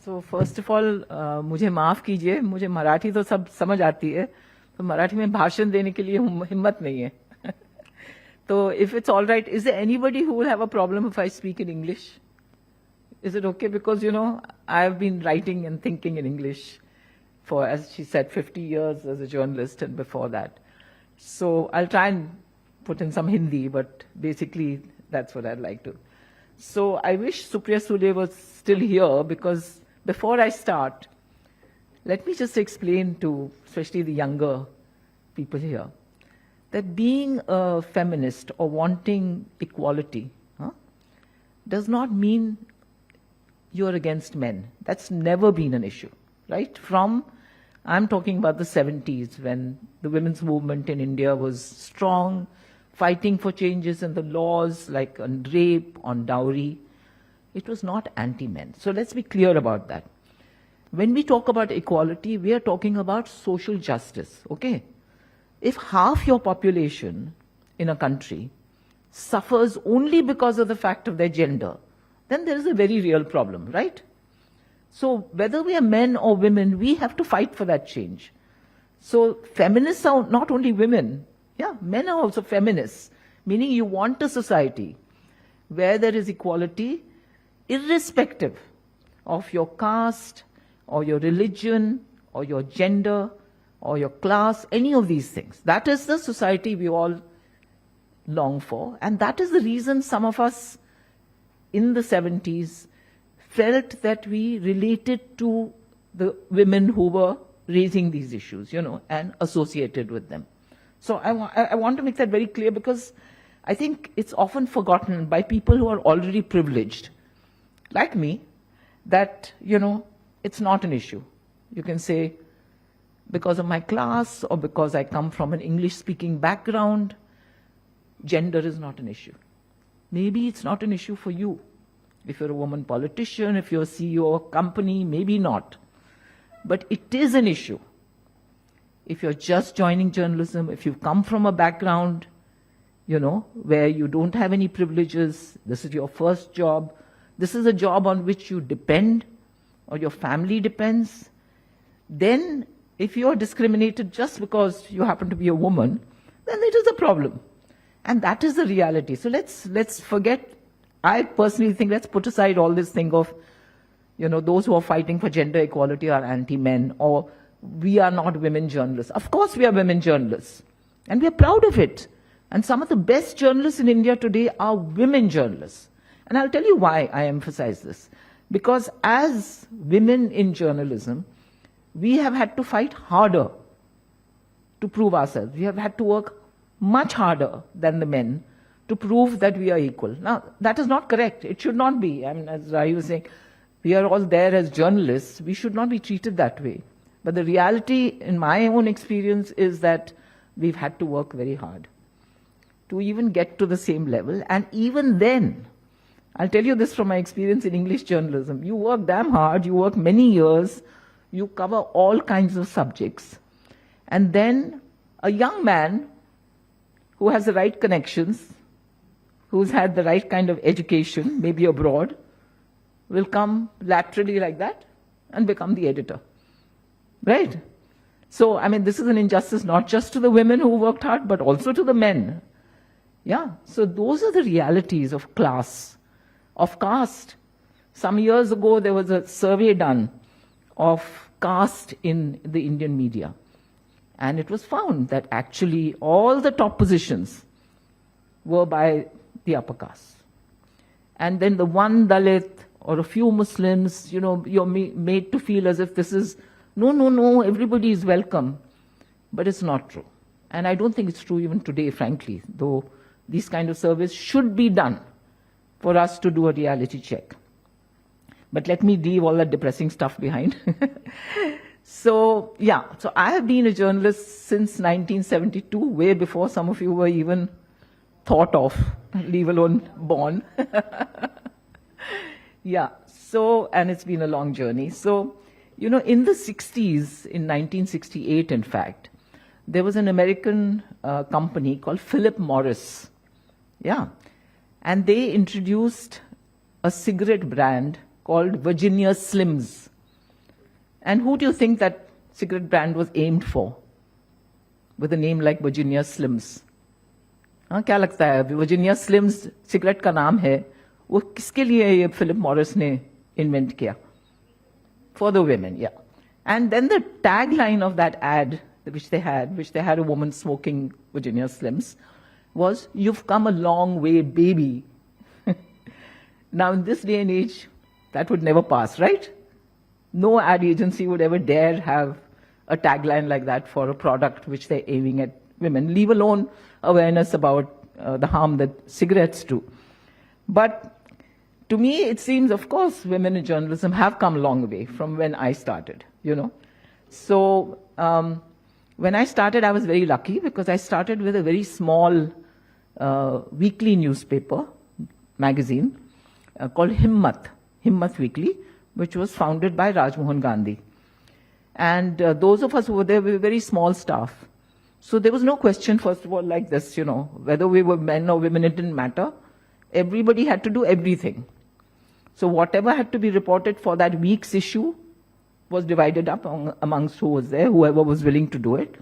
So first of all, मुझे माफ कीजिए, मुझे मराठी तो सब समझ आती है, तो मराठी में भाषण देने के लिए हिम्मत नहीं है. So if it's all right, is there anybody who will have a problem if I speak in English? Is it okay? Because, you know, I've been writing and thinking in English for, as she said, 50 years as a journalist and before that. So I'll try and put in some Hindi, but basically that's what I'd like to. So I wish Supriya Sule was still here, because before I start, let me just explain to especially the younger people here that being a feminist or wanting equality does not mean you're against men. That's never been an issue, right? I'm talking about the 70s, when the women's movement in India was strong, fighting for changes in the laws like on rape, on dowry. It was not anti-men. So let's be clear about that. When we talk about equality, we are talking about social justice, okay? If half your population in a country suffers only because of the fact of their gender, then there is a very real problem, right? So whether we are men or women, we have to fight for that change. So feminists are not only women, men are also feminists, meaning you want a society where there is equality irrespective of your caste or your religion or your gender or your class, any of these things. That is the society we all long for, and that is the reason some of us in the 70s felt that we related to the women who were raising these issues, and associated with them. So I want to make that very clear, because I think it's often forgotten by people who are already privileged, like me, that, it's not an issue. You can say, because of my class or because I come from an English-speaking background, gender is not an issue. Maybe it's not an issue for you. If you're a woman politician, if you're a CEO of a company, maybe not. But it is an issue. If you're just joining journalism, if you've come from a background, where you don't have any privileges, this is your first job, this is a job on which you depend, or your family depends, then if you're discriminated just because you happen to be a woman, then it is a problem. And that is the reality. So let's forget, I personally think, let's put aside all this thing of, those who are fighting for gender equality are anti-men, or we are not women journalists. Of course we are women journalists, and we are proud of it. And some of the best journalists in India today are women journalists. And I'll tell you why I emphasize this. Because as women in journalism, we have had to fight harder to prove ourselves. We have had to work much harder than the men to prove that we are equal. Now, that is not correct. It should not be. I mean, as Rai was saying, we are all there as journalists. We should not be treated that way. But the reality, in my own experience, is that we've had to work very hard to even get to the same level. And even then, I'll tell you this from my experience in English journalism, you work damn hard, you work many years, you cover all kinds of subjects. And then a young man who has the right connections, who's had the right kind of education, maybe abroad, will come laterally like that and become the editor. Right? So, I mean, this is an injustice not just to the women who worked hard, but also to the men. So those are the realities of class, of caste. Some years ago, there was a survey done of caste in the Indian media. And it was found that actually all the top positions were by the upper caste. And then the one Dalit or a few Muslims, you're made to feel as if this is, no, everybody is welcome. But it's not true. And I don't think it's true even today, frankly, though these kind of surveys should be done for us to do a reality check. But let me leave all that depressing stuff behind. So I have been a journalist since 1972, way before some of you were even thought of, leave alone born. And it's been a long journey. So, in the 60s, in 1968, in fact, there was an American company called Philip Morris. And they introduced a cigarette brand called Virginia Slims. And who do you think that cigarette brand was aimed for? With a name like Virginia Slims. हाँ, क्या लगता है Virginia Slims cigarette का नाम है, वो किसके लिए ये फिलिप मॉरिस ने इन्वेंट किया? For the women, yeah. And then the tagline of that ad, which they had a woman smoking Virginia Slims, was, "You've come a long way, baby." Now, in this day and age, that would never pass, right? No ad agency would ever dare have a tagline like that for a product which they're aiming at women, leave alone awareness about the harm that cigarettes do. But to me, it seems, of course, women in journalism have come a long way from when I started, you know. So when I started, I was very lucky because I started with a very small weekly newspaper, magazine, called Himmat Weekly, which was founded by Rajmohan Gandhi. And those of us who were there, we were very small staff. So there was no question, first of all, like this, you know, whether we were men or women, it didn't matter. Everybody had to do everything. So whatever had to be reported for that week's issue was divided up amongst who was there, whoever was willing to do it.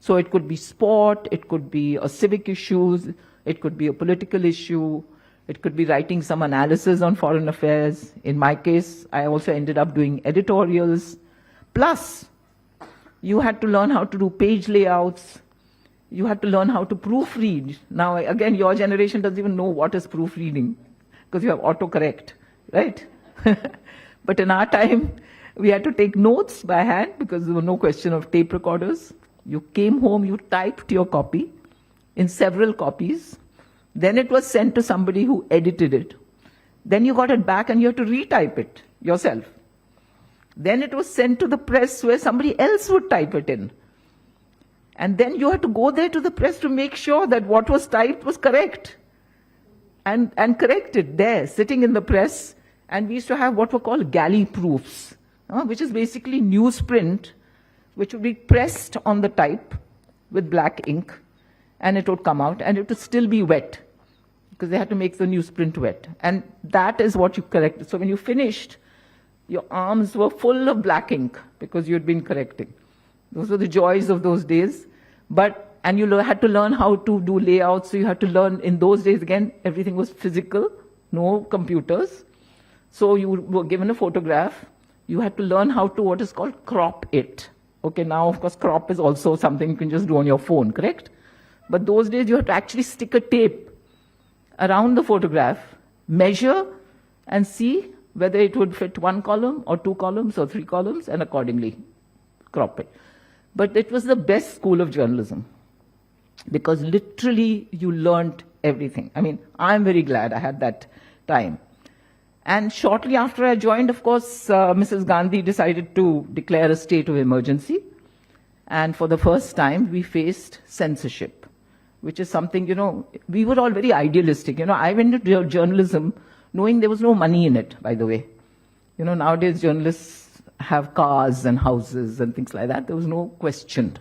So it could be sport, it could be a civic issues, it could be a political issue, it could be writing some analysis on foreign affairs. In my case, I also ended up doing editorials. Plus, you had to learn how to do page layouts. You had to learn how to proofread. Now, again, your generation doesn't even know what is proofreading because you have autocorrect, right? But in our time, we had to take notes by hand because there was no question of tape recorders. You came home, you typed your copy in several copies. Then it was sent to somebody who edited it. Then you got it back and you had to retype it yourself. Then it was sent to the press where somebody else would type it in. And then you had to go there to the press to make sure that what was typed was correct. And correct it there, sitting in the press. And we used to have what were called galley proofs, which is basically newsprint, which would be pressed on the type with black ink. And it would come out and it would still be wet because they had to make the newsprint wet. And that is what you corrected. So when you finished, your arms were full of black ink because you had been correcting. Those were the joys of those days. And you had to learn how to do layouts. So you had to learn, in those days, again, everything was physical, no computers. So you were given a photograph. You had to learn how to what is called crop it. Okay, now, of course, crop is also something you can just do on your phone, correct? But those days, you had to actually stick a tape around the photograph, measure, and see whether it would fit one column or two columns or three columns, and accordingly crop it. But it was the best school of journalism because literally you learned everything. I mean, I'm very glad I had that time. And shortly after I joined, of course, Mrs. Gandhi decided to declare a state of emergency. And for the first time, we faced censorship, which is something, you know, we were all very idealistic. You know, I went into journalism knowing there was no money in it, by the way. You know, nowadays journalists have cars and houses and things like that. There was no question.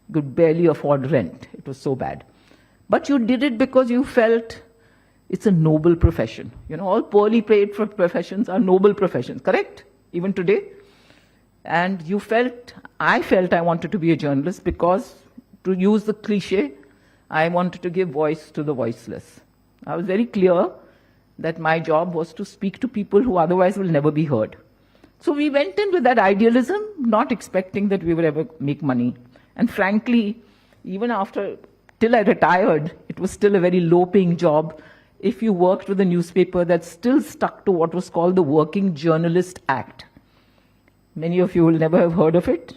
You could barely afford rent. It was so bad. But you did it because you felt it's a noble profession. You know, all poorly paid professions are noble professions, correct? Even today. And I felt I wanted to be a journalist because, to use the cliche, I wanted to give voice to the voiceless. I was very clear that my job was to speak to people who otherwise will never be heard. So we went in with that idealism, not expecting that we would ever make money. And frankly, even till I retired, it was still a very low-paying job if you worked with a newspaper that still stuck to what was called the Working Journalist Act. Many of you will never have heard of it.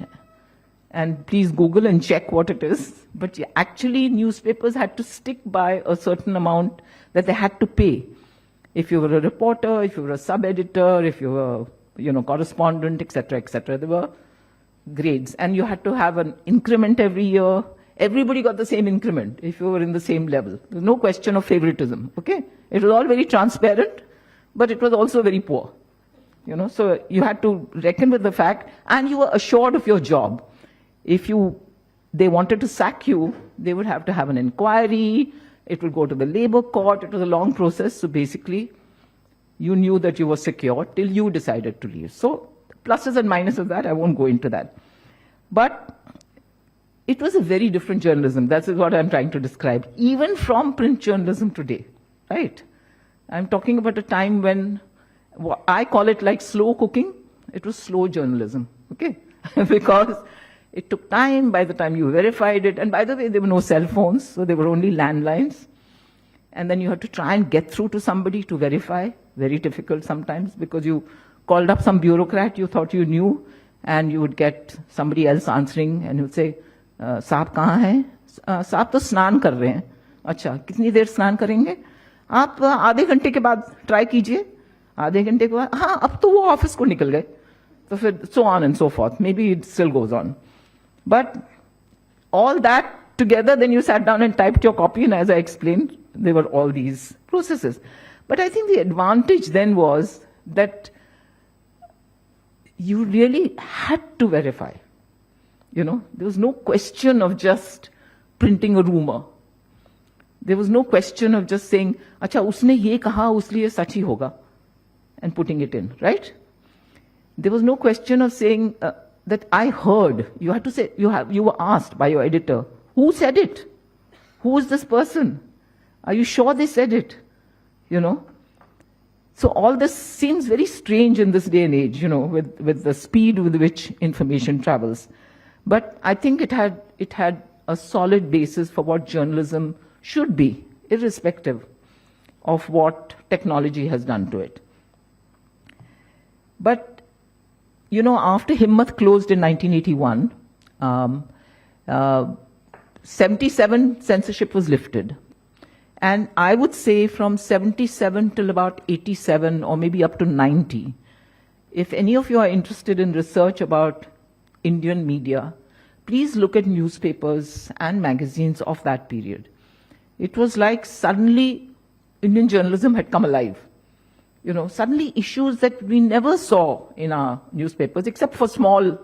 And please Google and check what it is. But actually, newspapers had to stick by a certain amount that they had to pay. If you were a reporter, if you were a sub-editor, if you were, correspondent, etc., etc., there were grades. And you had to have an increment every year. Everybody got the same increment if you were in the same level. There's no question of favoritism, okay? It was all very transparent, but it was also very poor. So you had to reckon with the fact, and you were assured of your job. If they wanted to sack you, they would have to have an inquiry. It would go to the labor court. It was a long process. So basically, you knew that you were secure till you decided to leave. So pluses and minuses of that. I won't go into that. But it was a very different journalism. That's what I'm trying to describe. Even from print journalism today, right? I'm talking about a time when I call it like slow cooking. It was slow journalism, okay? Because it took time by the time you verified it. And by the way, there were no cell phones, so there were only landlines. And then you had to try and get through to somebody to verify. Very difficult sometimes, because you called up some bureaucrat you thought you knew, and you would get somebody else answering, and he would say, साहब कहाँ हैं? साहब तो स्नान कर रहे हैं. अच्छा, कितनी देर स्नान करेंगे? आप आधे घंटे के बाद ट्राई कीजिए. आधे घंटे के बाद, हाँ, अब तो वो ऑफिस को निकल गए. तो फिर so on and so forth. Maybe it still goes on. But all that together, then you sat down and typed your copy, and as I explained, there were all these processes. But I think the advantage then was that you really had to verify. You know, there was no question of just printing a rumor. There was no question of just saying, अच्छा उसने ये कहा उसलिए सच ही होगा, and putting it in, right? There was no question of saying that I heard. You had to say, you were asked by your editor, who said it? Who is this person? Are you sure they said it? You know? So all this seems very strange in this day and age, you know, with the speed with which information travels. But I think it had a solid basis for what journalism should be, irrespective of what technology has done to it. But, you know, after Himmat closed in 1981, 77 censorship was lifted. And I would say from 77 till about 87 or maybe up to 90, if any of you are interested in research about Indian media, please look at newspapers and magazines of that period. It was like suddenly Indian journalism had come alive. You know, suddenly issues that we never saw in our newspapers, except for small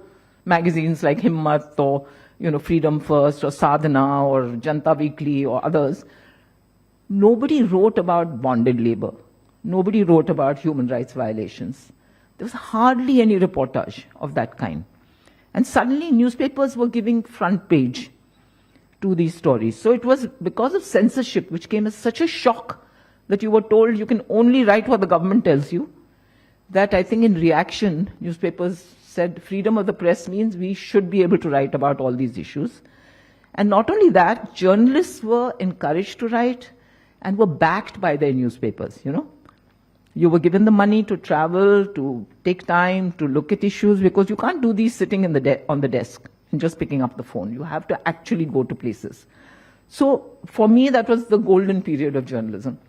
magazines like Himmat or, you know, Freedom First or Sadhana or Janta Weekly or others. Nobody wrote about bonded labor. Nobody wrote about human rights violations. There was hardly any reportage of that kind. And suddenly newspapers were giving front page to these stories. So it was because of censorship, which came as such a shock that you were told you can only write what the government tells you, that I think in reaction, newspapers said freedom of the press means we should be able to write about all these issues. And not only that, journalists were encouraged to write and were backed by their newspapers, you know. You were given the money to travel, to take time, to look at issues, because you can't do these sitting in on the desk and just picking up the phone. You have to actually go to places. So for me, that was the golden period of journalism.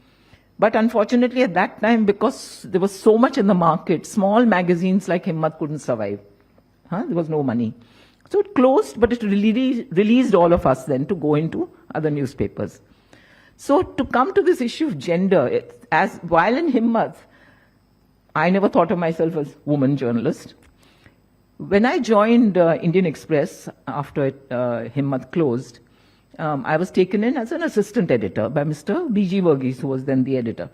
But unfortunately at that time, because there was so much in the market, small magazines like Himmat couldn't survive. There was no money. So it closed, but it released all of us then to go into other newspapers. So to come to this issue of gender, while in Himmat, I never thought of myself as woman journalist. When I joined Indian Express after Himmat closed, I was taken in as an assistant editor by Mr. B.G. Verghese, who was then the editor.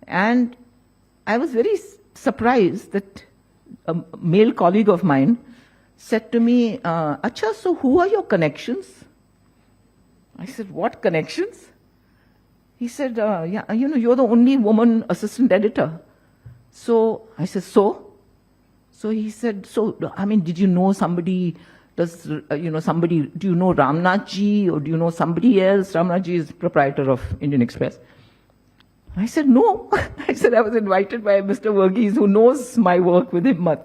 And I was very surprised that a male colleague of mine said to me, Acha, so who are your connections? I said, what connections? He said, yeah, you know, you're the only woman assistant editor. So I said, so? So he said, so, I mean, did you know somebody, do you know Ramnath ji, or do you know somebody else? Ramnath ji is proprietor of Indian Express. I said, no. I said, I was invited by Mr. Verghese, who knows my work with Himmat,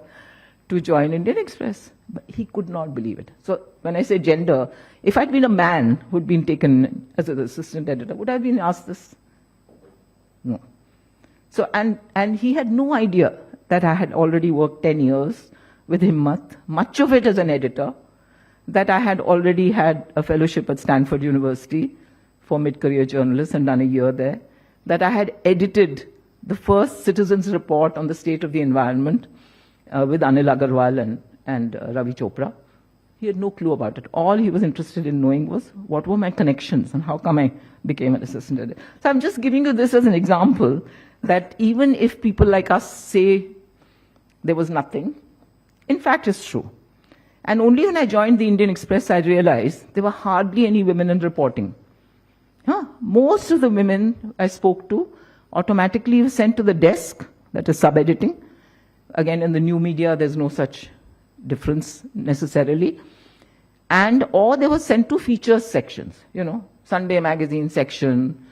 to join Indian Express. But he could not believe it. So when I say gender, if I'd been a man who'd been taken as an assistant editor, would I have been asked this? No. So, and he had no idea that I had already worked 10 years with Himmat, much of it as an editor, that I had already had a fellowship at Stanford University for mid-career journalists and done a year there, that I had edited the first citizens report on the state of the environment with Anil Agarwal and Ravi Chopra. He had no clue about it. All he was interested in knowing was what were my connections and how come I became an assistant editor. So I'm just giving you this as an example that even if people like us say there was nothing, in fact, is true. And only when I joined the Indian Express, I realized there were hardly any women in reporting. Most of the women I spoke to automatically were sent to the desk, that is sub-editing. Again, in the new media, there's no such difference necessarily. And or they were sent to features sections, Sunday magazine section.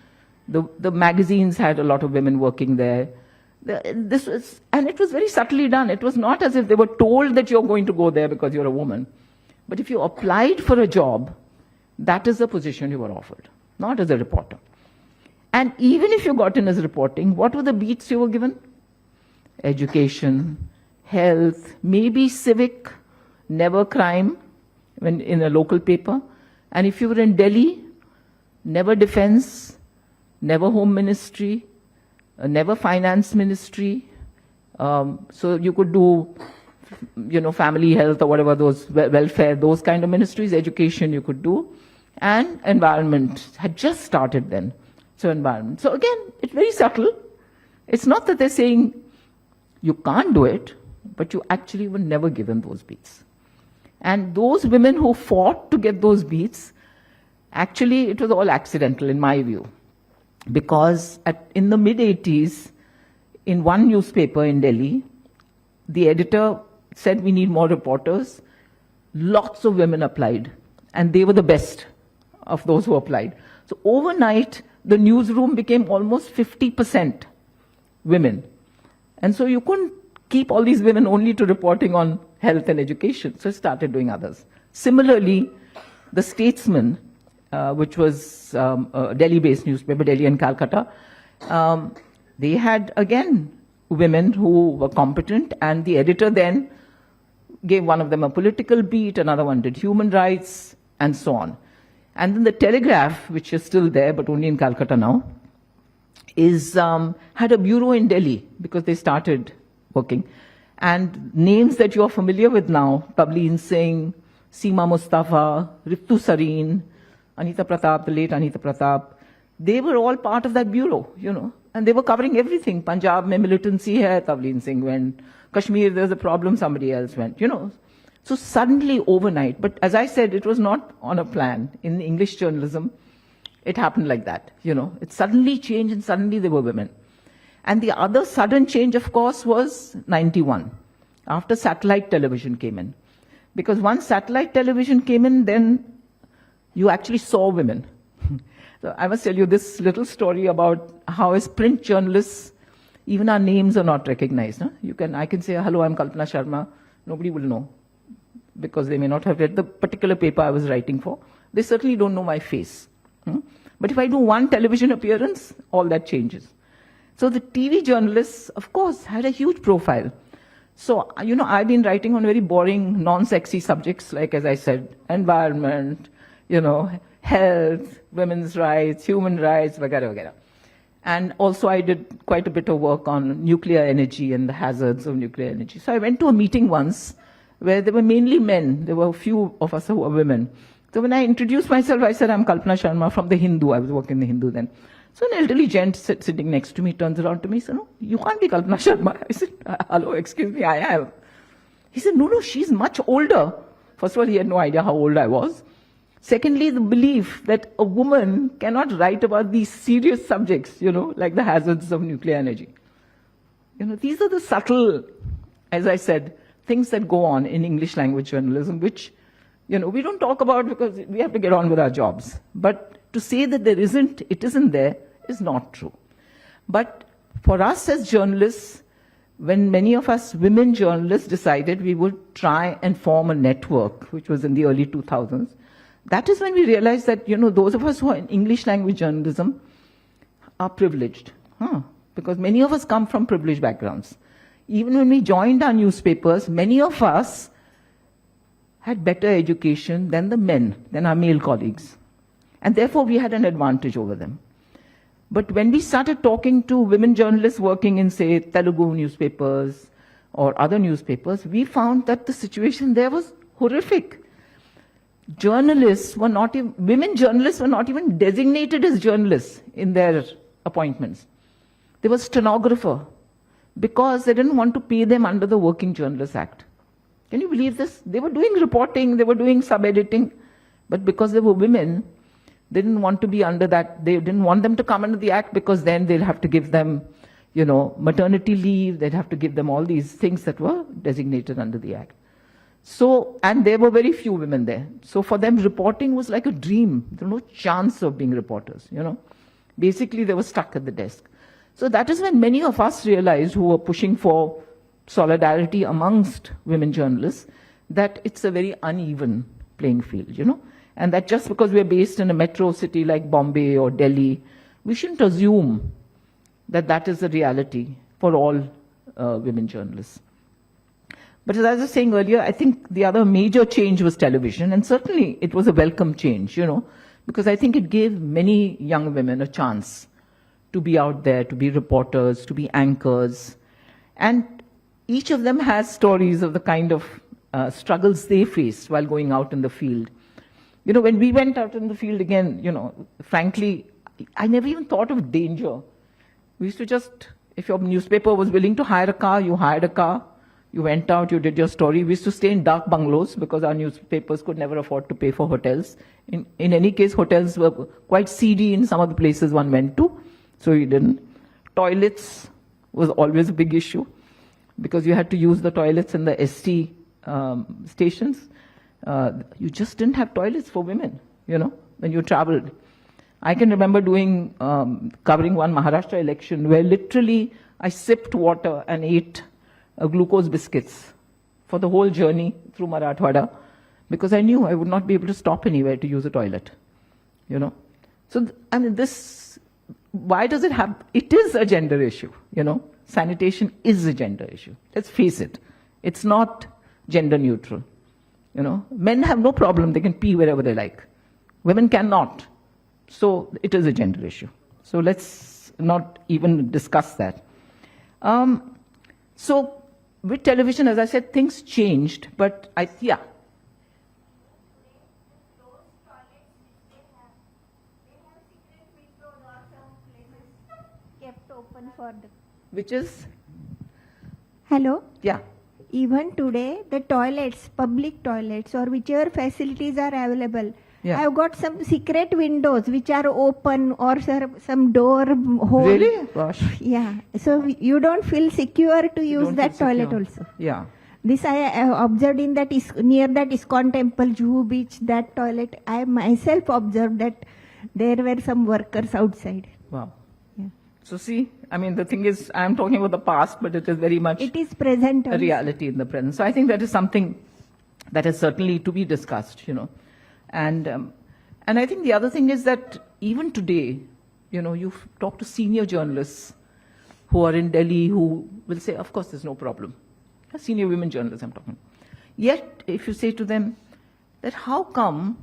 The magazines had a lot of women working there. And it was very subtly done. It was not as if they were told that you're going to go there because you're a woman. But if you applied for a job, that is the position you were offered, not as a reporter. And even if you got in as reporting, what were the beats you were given? Education, health, maybe civic, never crime, when in a local paper. And if you were in Delhi, never defense, never home ministry, never finance ministry. So you could do, family health or whatever, those welfare, those kind of ministries. Education you could do. And environment had just started then. So environment. So again, it's very subtle. It's not that they're saying you can't do it, but you actually were never given those beats. And those women who fought to get those beats, actually it was all accidental in my view. Because in the mid-80s, in one newspaper in Delhi, the editor said we need more reporters. Lots of women applied, and they were the best of those who applied. So overnight, the newsroom became almost 50% women. And so you couldn't keep all these women only to reporting on health and education, so I started doing others. Similarly, the Statesman, which was a Delhi-based newspaper, Delhi and Calcutta, they had, again, women who were competent, and the editor then gave one of them a political beat, another one did human rights, and so on. And then the Telegraph, which is still there, but only in Calcutta now, had a bureau in Delhi, because they started working. And names that you are familiar with now, Tavleen Singh, Seema Mustafa, Ritu Sareen, Anita Pratap, the late Anita Pratap, they were all part of that bureau, and they were covering everything. Punjab mein militancy hai, Tavleen Singh went. Kashmir, there's a problem, somebody else went, So suddenly overnight, but as I said, it was not on a plan. In English journalism, it happened like that, It suddenly changed, and suddenly there were women. And the other sudden change, of course, was 91, after satellite television came in. Because once satellite television came in, then you actually saw women. So I must tell you this little story about how as print journalists, even our names are not recognized. I can say, hello, I'm Kalpana Sharma. Nobody will know, because they may not have read the particular paper I was writing for. They certainly don't know my face. But if I do one television appearance, all that changes. So the TV journalists, of course, had a huge profile. So, I've been writing on very boring, non-sexy subjects, like, as I said, environment, health, women's rights, human rights, vagara, vagara. And also I did quite a bit of work on nuclear energy and the hazards of nuclear energy. So I went to a meeting once where there were mainly men. There were a few of us who were women. So when I introduced myself, I said, I'm Kalpana Sharma from the Hindu. I was working in the Hindu then. So an elderly gent sitting next to me turns around to me and said, no, you can't be Kalpana Sharma. I said, hello, excuse me, I am. He said, no, she's much older. First of all, he had no idea how old I was. Secondly, the belief that a woman cannot write about these serious subjects, like the hazards of nuclear energy. These are the subtle, as I said, things that go on in English language journalism, which, we don't talk about because we have to get on with our jobs. But to say that it isn't there, is not true. But for us as journalists, when many of us women journalists decided we would try and form a network, which was in the early 2000s, that is when we realized that, those of us who are in English language journalism are privileged. Because many of us come from privileged backgrounds. Even when we joined our newspapers, many of us had better education than than our male colleagues. And therefore, we had an advantage over them. But when we started talking to women journalists working in, say, Telugu newspapers or other newspapers, we found that the situation there was horrific. Women journalists were not even designated as journalists in their appointments. They were stenographer, because they didn't want to pay them under the Working Journalists Act. Can you believe this? They were doing reporting, they were doing sub-editing, but because they were women, they didn't want to be under that. They didn't want them to come under the act because then they'll have to give them, maternity leave. They'd have to give them all these things that were designated under the act. So, and there were very few women there. So for them, reporting was like a dream. There was no chance of being reporters, Basically, they were stuck at the desk. So that is when many of us realized, who were pushing for solidarity amongst women journalists, that it's a very uneven playing field, And that just because we're based in a metro city like Bombay or Delhi, we shouldn't assume that that is the reality for all women journalists. But as I was saying earlier, I think the other major change was television, and certainly it was a welcome change, because I think it gave many young women a chance to be out there, to be reporters, to be anchors. And each of them has stories of the kind of struggles they faced while going out in the field. When we went out in the field again, frankly, I never even thought of danger. We used to just, if your newspaper was willing to hire a car, you hired a car. You went out, you did your story. We used to stay in dark bungalows because our newspapers could never afford to pay for hotels. In any case, hotels were quite seedy in some of the places one went to, so you didn't. Toilets was always a big issue because you had to use the toilets in the ST stations. You just didn't have toilets for women, when you traveled. I can remember covering one Maharashtra election where literally I sipped water and ate glucose biscuits for the whole journey through Marathwada because I knew I would not be able to stop anywhere to use a toilet, So, why does it happen? It is a gender issue, Sanitation is a gender issue. Let's face it. It's not gender neutral, Men have no problem. They can pee wherever they like. Women cannot. So, it is a gender issue. So, let's not even discuss that. So, with television, as I said, things changed, but yeah. Kept open for the. Which is? Hello? Yeah. Even today, the toilets, public toilets or whichever facilities are available, I've got some secret windows which are open or some door hole. Really? Gosh. Yeah. So you don't feel secure to use that toilet also. Yeah. This I observed in near that ISKCON temple, Juhu Beach, that toilet. I myself observed that there were some workers outside. Wow. Yeah. So see, the thing is, I'm talking about the past, but it is very much it is present a reality in the present. So I think that is something that is certainly to be discussed, And I think the other thing is that even today, you talk to senior journalists who are in Delhi who will say, of course, there's no problem. Senior women journalists, I'm talking. Yet, if you say to them that how come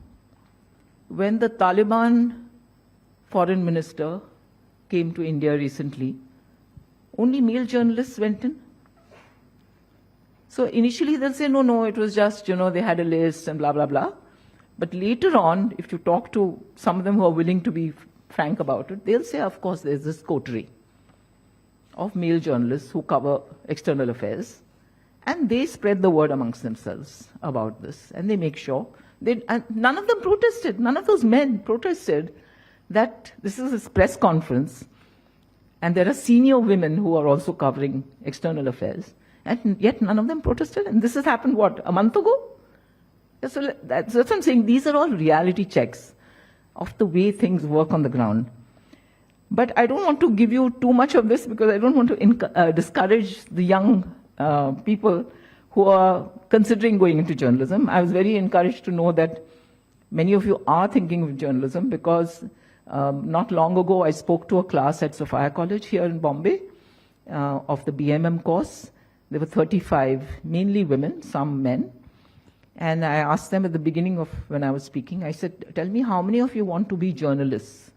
when the Taliban foreign minister came to India recently, only male journalists went in? So initially they'll say, no, it was just, they had a list and blah, blah, blah. But later on, if you talk to some of them who are willing to be frank about it, they'll say, of course, there's this coterie of male journalists who cover external affairs, and they spread the word amongst themselves about this, and they make sure. And none of them protested. None of those men protested that this is a press conference, and there are senior women who are also covering external affairs, and yet none of them protested. And this has happened, a month ago? So that's what I'm saying. These are all reality checks of the way things work on the ground. But I don't want to give you too much of this because I don't want to discourage the young people who are considering going into journalism. I was very encouraged to know that many of you are thinking of journalism because not long ago I spoke to a class at Sophia College here in Bombay of the BMM course. There were 35, mainly women, some men. And I asked them at the beginning of when I was speaking, I said, tell me how many of you want to be journalists?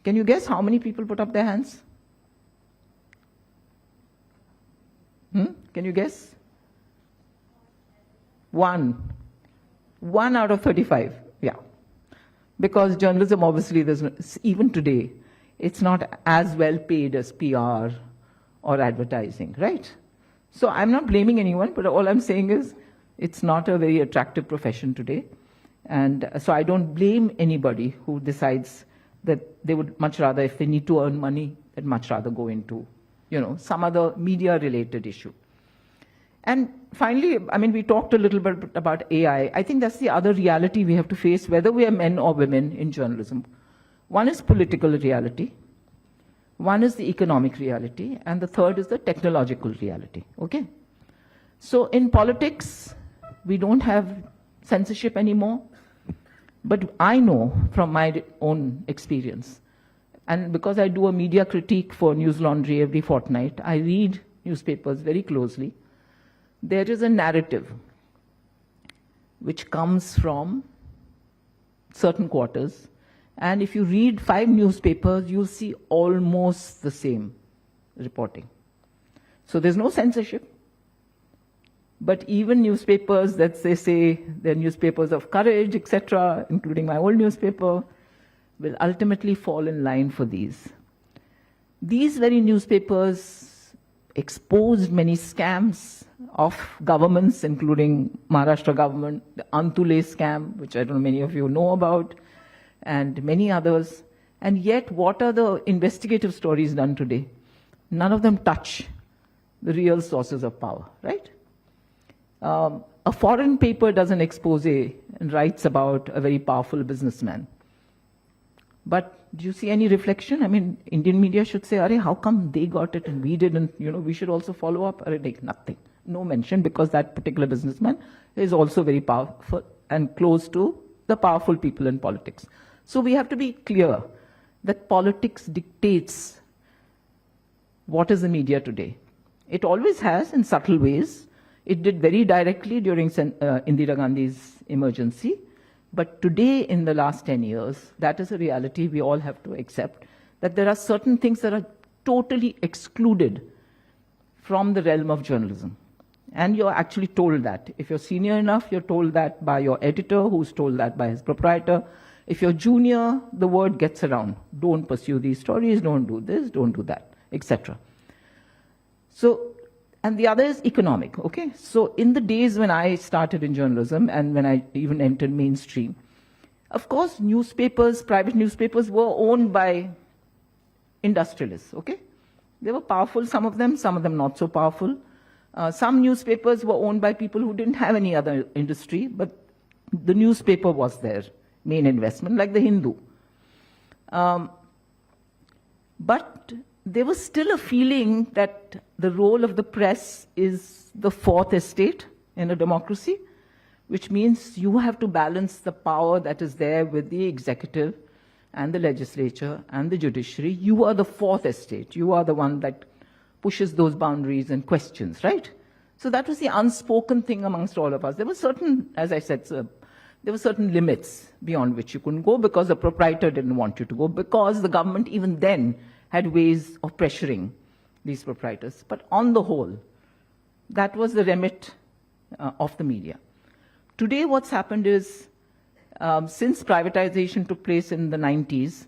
Can you guess how many people put up their hands? Can you guess? One out of 35, yeah. Because journalism, obviously, even today, it's not as well paid as PR or advertising, right? So I'm not blaming anyone, but all I'm saying is it's not a very attractive profession today. And so I don't blame anybody who decides that they would much rather, if they need to earn money, they'd much rather go into, some other media-related issue. And finally, I mean, we talked a little bit about AI. I think that's the other reality we have to face, whether we are men or women in journalism. One is political reality, one is the economic reality, and the third is the technological reality, okay? So in politics, we don't have censorship anymore, but I know from my own experience, and because I do a media critique for News Laundry every fortnight, I read newspapers very closely. There is a narrative which comes from certain quarters, and if you read 5 newspapers, you'll see almost the same reporting. So there's no censorship, but even newspapers that they say they're newspapers of courage, etc., including my old newspaper, will ultimately fall in line for these. These very newspapers exposed many scams of governments, including Maharashtra government, the Antule scam, which I don't know many of you know about, and many others. And yet, what are the investigative stories done today? None of them touch the real sources of power, right? A foreign paper does an expose and writes about a very powerful businessman. But do you see any reflection? I mean, Indian media should say, "Arey, how come they got it and we didn't? We should also follow up." Arey, nothing. No mention, because that particular businessman is also very powerful and close to the powerful people in politics. So we have to be clear that politics dictates what is the media today. It always has in subtle ways. It did very directly during Indira Gandhi's emergency. But today, in the last 10 years, that is a reality we all have to accept, that there are certain things that are totally excluded from the realm of journalism. And you're actually told that. If you're senior enough, you're told that by your editor, who's told that by his proprietor. If you're junior, the word gets around. Don't pursue these stories, don't do this, don't do that, etc. So, and the other is economic, okay? So in the days when I started in journalism and when I even entered mainstream, of course, newspapers, private newspapers were owned by industrialists, okay? They were powerful, some of them not so powerful. Some newspapers were owned by people who didn't have any other industry, but the newspaper was their main investment, like the Hindu. But there was still a feeling that the role of the press is the fourth estate in a democracy, which means you have to balance the power that is there with the executive and the legislature and the judiciary. You are the fourth estate. You are the one that pushes those boundaries and questions, right? So that was the unspoken thing amongst all of us. There were certain, as I said, there were certain limits beyond which you couldn't go because the proprietor didn't want you to go, because the government even then had ways of pressuring these proprietors. But on the whole, that was the remit of the media. Today what's happened is, since privatization took place in the 90s,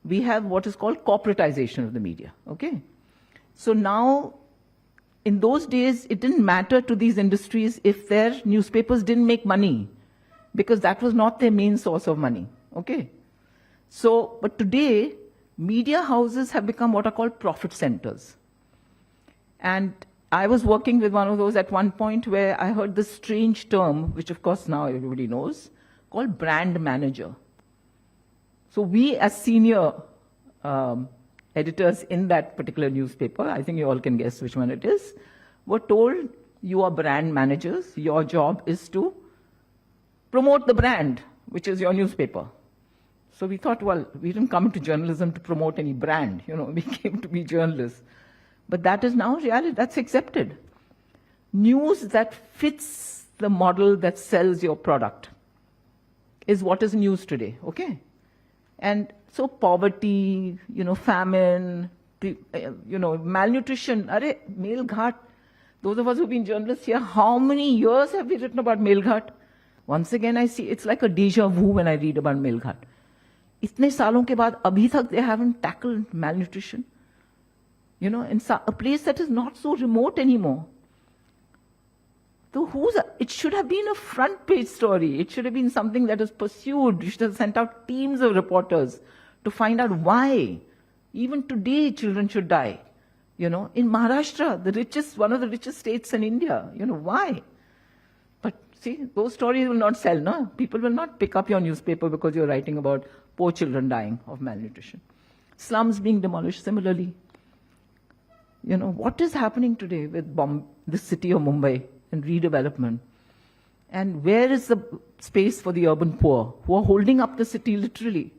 we have what is called corporatization of the media, okay? So now, in those days, it didn't matter to these industries if their newspapers didn't make money, because that was not their main source of money, okay? So, but today, media houses have become what are called profit centers. And I was working with one of those at one point where I heard this strange term, which of course now everybody knows, called brand manager. So we as senior editors in that particular newspaper, I think you all can guess which one it is, were told, you are brand managers, your job is to promote the brand, which is your newspaper. So we thought, well, we didn't come into journalism to promote any brand, we came to be journalists. But that is now reality, that's accepted. News that fits the model that sells your product is what is news today, okay? And so poverty, famine, malnutrition, Melghat. Those of us who've been journalists here, how many years have we written about Melghat? Once again, I see it's like a deja vu when I read about Melghat. इतने सालों के बाद अभी तक they haven't tackled malnutrition. In a place that is not so remote anymore. So it should have been a front page story. It should have been something that was pursued. You should have sent out teams of reporters to find out why. Even today, children should die. In Maharashtra, one of the richest states in India. Why? But see, those stories will not sell, no? People will not pick up your newspaper because you're writing about poor children dying of malnutrition. Slums being demolished similarly. What is happening today with the city of Mumbai and redevelopment? And where is the space for the urban poor who are holding up the city literally?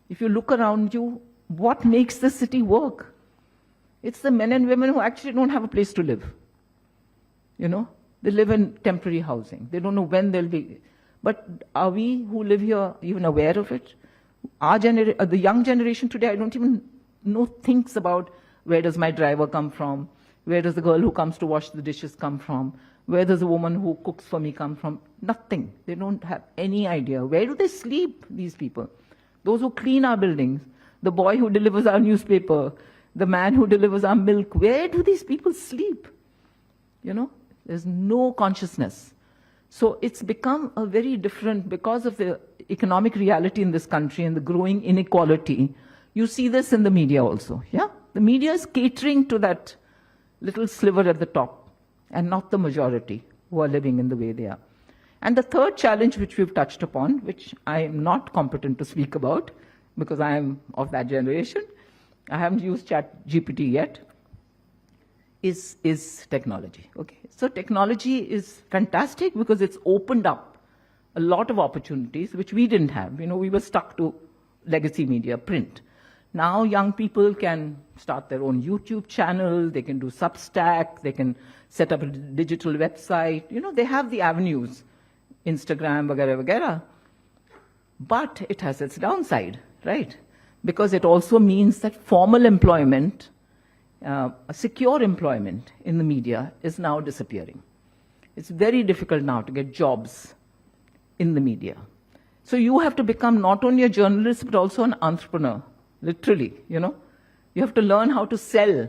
If you look around you, what makes the city work? It's the men and women who actually don't have a place to live. They live in temporary housing. They don't know when they'll be. But are we who live here even aware of it? The young generation today, I don't even know, thinks about where does my driver come from? Where does the girl who comes to wash the dishes come from? Where does the woman who cooks for me come from? Nothing. They don't have any idea. Where do they sleep, these people? Those who clean our buildings, the boy who delivers our newspaper, the man who delivers our milk, where do these people sleep? There's no consciousness. So it's become a very different, because of the economic reality in this country and the growing inequality. You see this in the media also, yeah? The media is catering to that little sliver at the top and not the majority who are living in the way they are. And the third challenge which we've touched upon, which I am not competent to speak about because I am of that generation, I haven't used ChatGPT yet, is technology. Okay, so technology is fantastic because it's opened up a lot of opportunities which we didn't have. We were stuck to legacy media, print. Now young people can start their own YouTube channel, they can do Substack, they can set up a digital website. They have the avenues, Instagram, vagara, vagara. But it has its downside, right? Because it also means that formal employment, a secure employment in the media is now disappearing. It's very difficult now to get jobs in the media. So you have to become not only a journalist, but also an entrepreneur, literally, You have to learn how to sell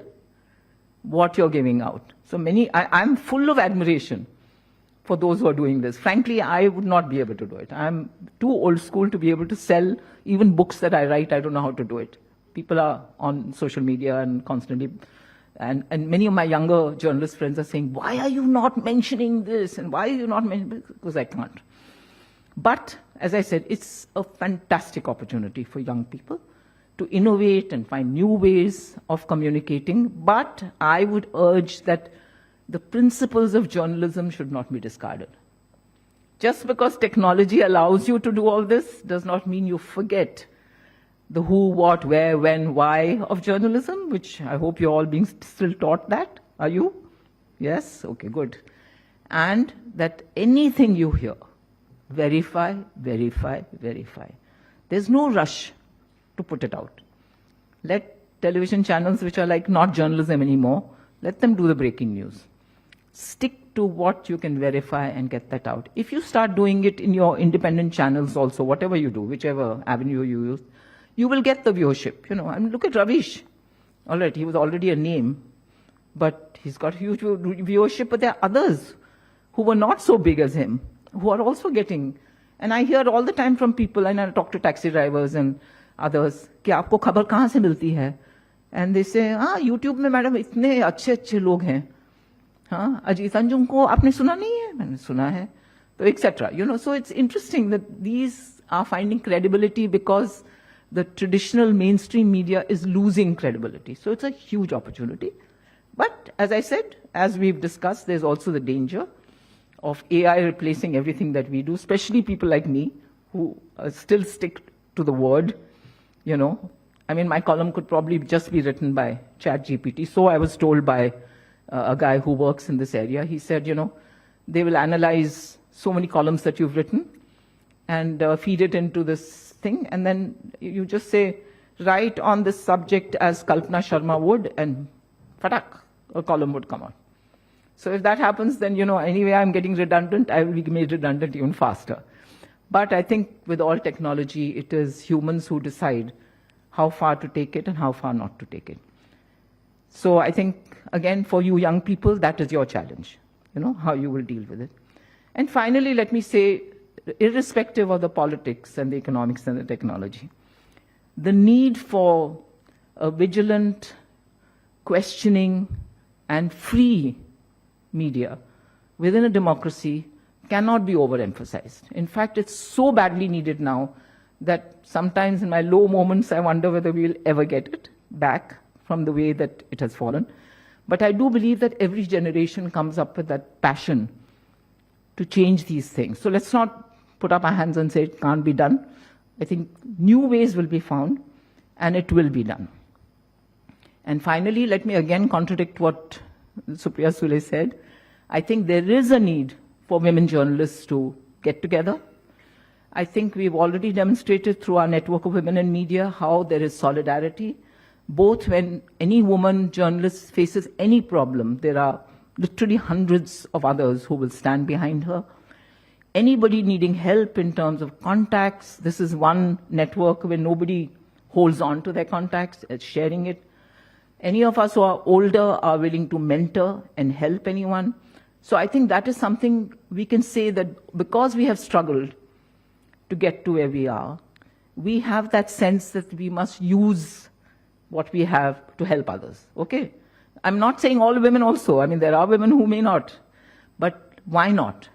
what you're giving out. So I'm full of admiration for those who are doing this. Frankly, I would not be able to do it. I'm too old school to be able to sell even books that I write. I don't know how to do it. People are on social media and constantly, and many of my younger journalist friends are saying, why are you not mentioning this? And why are you not mentioning this? Because I can't. But, as I said, it's a fantastic opportunity for young people to innovate and find new ways of communicating. But I would urge that the principles of journalism should not be discarded. Just because technology allows you to do all this does not mean you forget the who, what, where, when, why of journalism, which I hope you're all being still taught that. Are you? Yes? Okay, good. And that anything you hear, verify, verify, verify. There's no rush to put it out. Let television channels, which are like not journalism anymore, let them do the breaking news. Stick to what you can verify and get that out. If you start doing it in your independent channels also, whatever you do, whichever avenue you use, you will get the viewership. Look at Ravish. All right, he was already a name, but he's got huge viewership, but there are others who were not so big as him, who are also getting. And I hear all the time from people, and I talk to taxi drivers and others, कि आपको खबर कहाँ से मिलती है? And they say, YouTube में madam इतने अच्छे लोग हैं. अजीत अंजुम को आपने सुना नहीं है? मैंने सुना है. So etc. So it's interesting that these are finding credibility because the traditional mainstream media is losing credibility. So it's a huge opportunity. But as I said, as we've discussed, there's also the danger of AI replacing everything that we do, especially people like me who still stick to the word. My column could probably just be written by ChatGPT. So I was told by a guy who works in this area. He said, they will analyze so many columns that you've written and feed it into this thing. And then you just say, write on this subject as Kalpana Sharma would, and fatak, a column would come out. So if that happens, then, anyway, I'm getting redundant. I will be made redundant even faster. But I think with all technology, it is humans who decide how far to take it and how far not to take it. So I think, again, for you young people, that is your challenge. how you will deal with it. And finally, let me say, irrespective of the politics and the economics and the technology, the need for a vigilant, questioning, and free media within a democracy cannot be overemphasized. In fact, it's so badly needed now that sometimes in my low moments, I wonder whether we'll ever get it back from the way that it has fallen. But I do believe that every generation comes up with that passion to change these things. So let's not put up our hands and say it can't be done. I think new ways will be found, and it will be done. And finally, let me again contradict what Supriya Sule said. I think there is a need for women journalists to get together. I think we've already demonstrated through our network of women in media how there is solidarity, both when any woman journalist faces any problem. There are literally hundreds of others who will stand behind her. Anybody needing help in terms of contacts, this is one network where nobody holds on to their contacts, sharing it. Any of us who are older are willing to mentor and help anyone. So I think that is something we can say that because we have struggled to get to where we are, we have that sense that we must use what we have to help others. Okay? I'm not saying all women also. I mean, there are women who may not. But why not?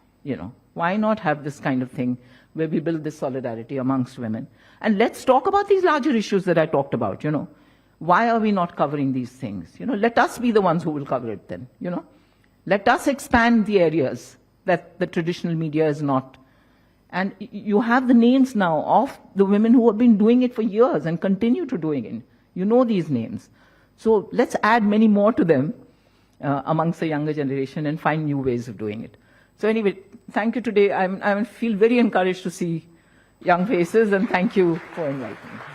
Why not have this kind of thing where we build this solidarity amongst women? And let's talk about these larger issues that I talked about, Why are we not covering these things? Let us be the ones who will cover it then, Let us expand the areas that the traditional media is not. And you have the names now of the women who have been doing it for years and continue to doing it. You know these names. So let's add many more to them amongst the younger generation and find new ways of doing it. So anyway, thank you today. I feel very encouraged to see young faces, and thank you for inviting me.